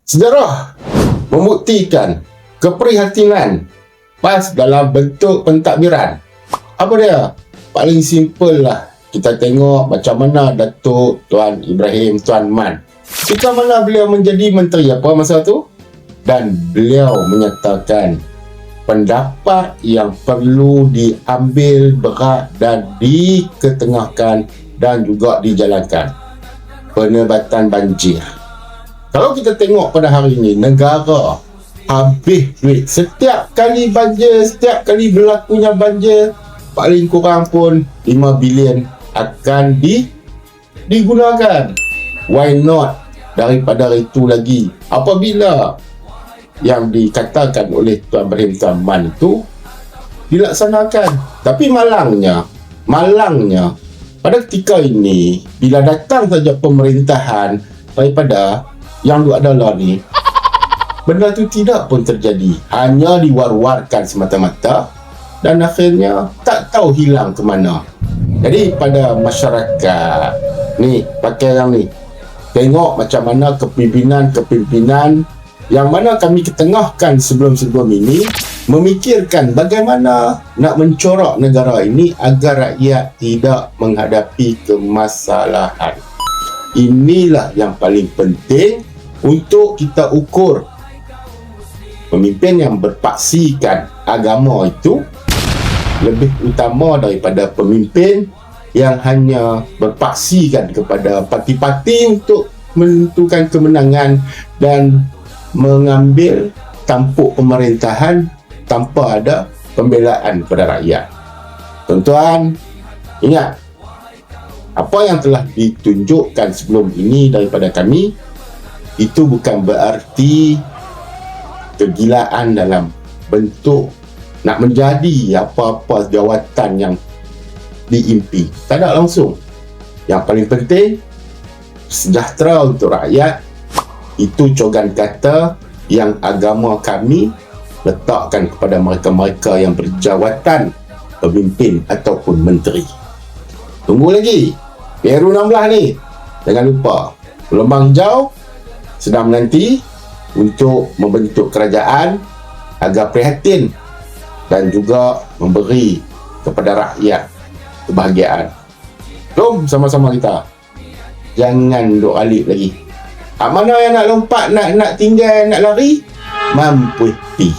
Sejarah membuktikan keprihatinan PAS dalam bentuk pentadbiran. Apa dia? Paling simple lah. Kita tengok macam mana Datuk Tuan Ibrahim Tuan Man. Ketika mana beliau menjadi menteri apa masa tu? Dan beliau menyatakan pendapat yang perlu diambil berat dan diketengahkan dan juga dijalankan. Penebatan banjir. Kalau kita tengok pada hari ini, negara habis duit. Setiap kali banjir, setiap kali berlakunya banjir, paling kurang pun 5 bilion akan digunakan. Why not? Daripada itu lagi, apabila yang dikatakan oleh Tuan Ibrahim Tuan Man itu dilaksanakan. Tapi malangnya, pada ketika ini, bila datang saja pemerintahan daripada yang adalah ni, benda tu tidak pun terjadi. Hanya diwar-warkan semata-mata dan akhirnya tak tahu hilang ke mana. Jadi pada masyarakat ni, pakai yang ni, tengok macam mana kepimpinan yang mana kami ketengahkan sebelum-sebelum ini memikirkan bagaimana nak mencorak negara ini agar rakyat tidak menghadapi kemasalahan. Inilah yang paling penting untuk kita ukur. Pemimpin yang berpaksikan agama itu lebih utama daripada pemimpin yang hanya berpaksikan kepada parti-parti untuk menentukan kemenangan dan mengambil tampuk pemerintahan tanpa ada pembelaan kepada rakyat. Tuan-tuan, ingat apa yang telah ditunjukkan sebelum ini daripada kami, itu bukan berarti kegilaan dalam bentuk nak menjadi apa-apa jawatan yang diimpi. Tak ada langsung. Yang paling penting, sejahtera untuk rakyat. Itu cogan kata yang agama kami letakkan kepada mereka-mereka yang berjawatan pemimpin ataupun menteri. Tunggu lagi. Peru 16 ni. Jangan lupa. Gelombang hijau sedang menanti untuk membentuk kerajaan agar prihatin dan juga memberi kepada rakyat kebahagiaan. Jom sama-sama kita. Jangan duk alik lagi. Mana yang nak lompat, nak tinggal, nak lari, mampu pi.